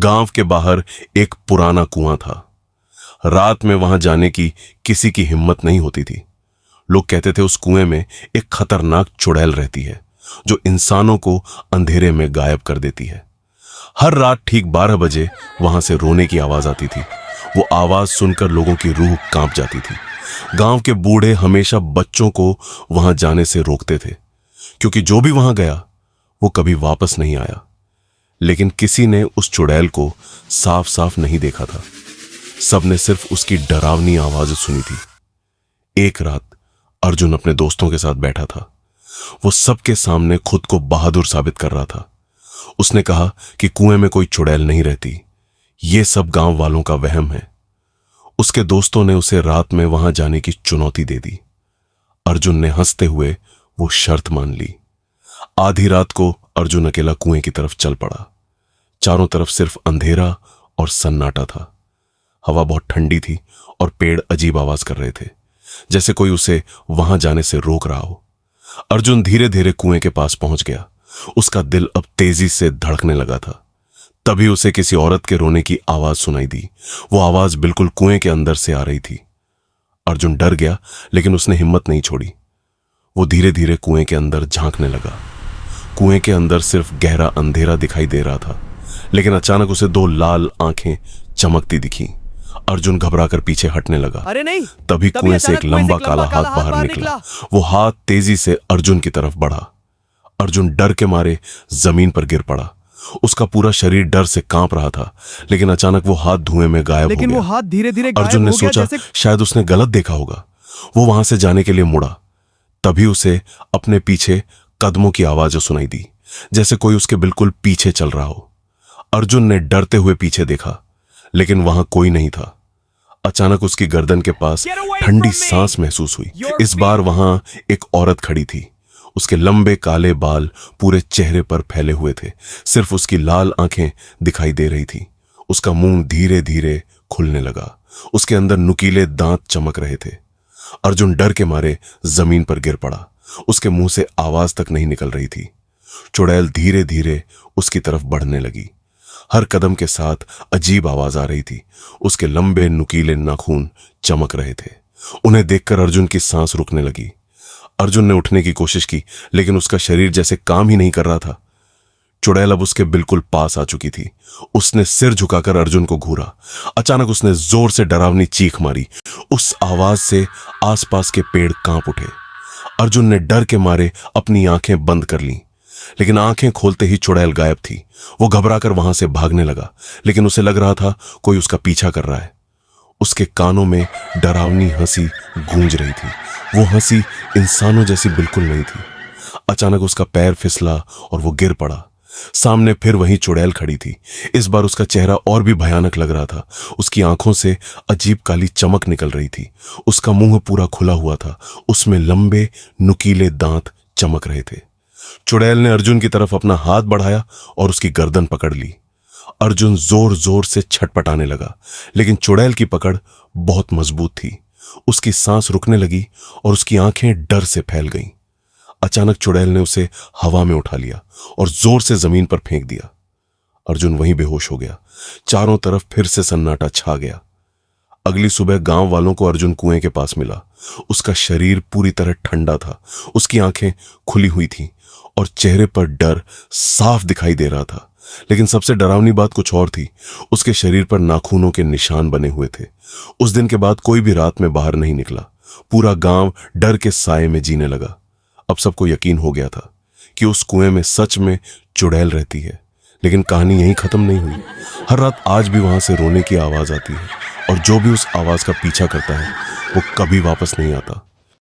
गांव के बाहर एक पुराना कुआं था। रात में वहां जाने की किसी की हिम्मत नहीं होती थी। लोग कहते थे उस कुएं में एक खतरनाक चुड़ैल रहती है जो इंसानों को अंधेरे में गायब कर देती है। हर रात ठीक 12 बजे वहां से रोने की आवाज आती थी। वो आवाज सुनकर लोगों की रूह कांप जाती थी। गांव के बूढ़े हमेशा बच्चों को वहां जाने से रोकते थे, क्योंकि जो भी वहां गया वो कभी वापस नहीं आया। लेकिन किसी ने उस चुड़ैल को साफ साफ नहीं देखा था। सबने सिर्फ उसकी डरावनी आवाज सुनी थी। एक रात अर्जुन अपने दोस्तों के साथ बैठा था। वो सबके सामने खुद को बहादुर साबित कर रहा था। उसने कहा कि कुएं में कोई चुड़ैल नहीं रहती, ये सब गांव वालों का वहम है। उसके दोस्तों ने उसे रात में वहां जाने की चुनौती दे दी। अर्जुन ने हंसते हुए वो शर्त मान ली। आधी रात को अर्जुन अकेला कुएं की तरफ चल पड़ा। चारों तरफ सिर्फ अंधेरा और सन्नाटा था। हवा बहुत ठंडी थी और पेड़ अजीब आवाज कर रहे थे, जैसे कोई उसे वहां जाने से रोक रहा हो। अर्जुन धीरे धीरे कुएं के पास पहुंच गया। उसका दिल अब तेजी से धड़कने लगा था। तभी उसे किसी औरत के रोने की आवाज सुनाई दी। वो आवाज बिल्कुल कुएं के अंदर से आ रही थी। अर्जुन डर गया, लेकिन उसने हिम्मत नहीं छोड़ी। वो धीरे धीरे कुएं के अंदर झांकने लगा। कुएं के अंदर सिर्फ गहरा अंधेरा दिखाई दे रहा था, लेकिन अचानक उसे 2 लाल आंखें चमकती दिखी। अर्जुन घबराकर पीछे हटने लगा। अरे नहीं! तभी कुएं से एक लंबा काला हाथ बाहर निकला। वो हाथ तेजी से अर्जुन की तरफ बढ़ा। अर्जुन डर के मारे जमीन पर गिर पड़ा। उसका पूरा शरीर डर से कांप रहा था, लेकिन अचानक वो हाथ धुएं में गायब हो गया। लेकिन वो हाथ धीरे धीरे अर्जुन ने सोचा शायद उसने गलत देखा होगा। वो वहां से जाने के लिए मुड़ा। तभी उसे अपने पीछे कदमों की आवाज सुनाई दी, जैसे कोई उसके बिल्कुल पीछे चल रहा हो। अर्जुन ने डरते हुए पीछे देखा, लेकिन वहां कोई नहीं था। अचानक उसकी गर्दन के पास ठंडी सांस महसूस हुई। इस बार वहां एक औरत खड़ी थी। उसके लंबे काले बाल पूरे चेहरे पर फैले हुए थे। सिर्फ उसकी लाल आंखें दिखाई दे रही थी। उसका मुंह धीरे धीरे खुलने लगा। उसके अंदर नुकीले दांत चमक रहे थे। अर्जुन डर के मारे जमीन पर गिर पड़ा। उसके मुंह से आवाज तक नहीं निकल रही थी। चुड़ैल धीरे धीरे उसकी तरफ बढ़ने लगी। हर कदम के साथ अजीब आवाज आ रही थी। उसके लंबे नुकीले नाखून चमक रहे थे। उन्हें देखकर अर्जुन की सांस रुकने लगी। अर्जुन ने उठने की कोशिश की, लेकिन उसका शरीर जैसे काम ही नहीं कर रहा था। चुड़ैल अब उसके बिल्कुल पास आ चुकी थी। उसने सिर झुकाकर अर्जुन को घूरा। अचानक उसने जोर से डरावनी चीख मारी। उस आवाज से आसपास के पेड़ कांप उठे। अर्जुन ने डर के मारे अपनी आंखें बंद कर लीं, लेकिन आंखें खोलते ही चुड़ैल गायब थी। वो घबराकर वहां से भागने लगा, लेकिन उसे लग रहा था कोई उसका पीछा कर रहा है। उसके कानों में डरावनी हंसी गूंज रही थी। वो हंसी इंसानों जैसी बिल्कुल नहीं थी। अचानक उसका पैर फिसला और वो गिर पड़ा। सामने फिर वही चुड़ैल खड़ी थी। इस बार उसका चेहरा और भी भयानक लग रहा था। उसकी आंखों से अजीब काली चमक निकल रही थी। उसका मुंह पूरा खुला हुआ था। उसमें लंबे नुकीले दांत चमक रहे थे। चुड़ैल ने अर्जुन की तरफ अपना हाथ बढ़ाया और उसकी गर्दन पकड़ ली। अर्जुन जोर जोर से छटपटाने लगा, लेकिन चुड़ैल की पकड़ बहुत मजबूत थी। उसकी सांस रुकने लगी और उसकी आंखें डर से फैल गईं। अचानक चुड़ैल ने उसे हवा में उठा लिया और जोर से जमीन पर फेंक दिया। अर्जुन वहीं बेहोश हो गया। चारों तरफ फिर से सन्नाटा छा गया। अगली सुबह गांव वालों को अर्जुन कुएं के पास मिला। उसका शरीर पूरी तरह ठंडा था। उसकी आंखें खुली हुई थीं और चेहरे पर डर साफ दिखाई दे रहा था। लेकिन सबसे डरावनी बात कुछ और थी। उसके शरीर पर नाखूनों के निशान बने हुए थे। उस दिन के बाद कोई भी रात में बाहर नहीं निकला। पूरा गांव डर के साए में जीने लगा। अब सबको यकीन हो गया था कि उस कुएं में सच में चुड़ैल रहती है। लेकिन कहानी यहीं खत्म नहीं हुई। हर रात आज भी वहां से रोने की आवाज आती है, और जो भी उस आवाज का पीछा करता है वो कभी वापस नहीं आता।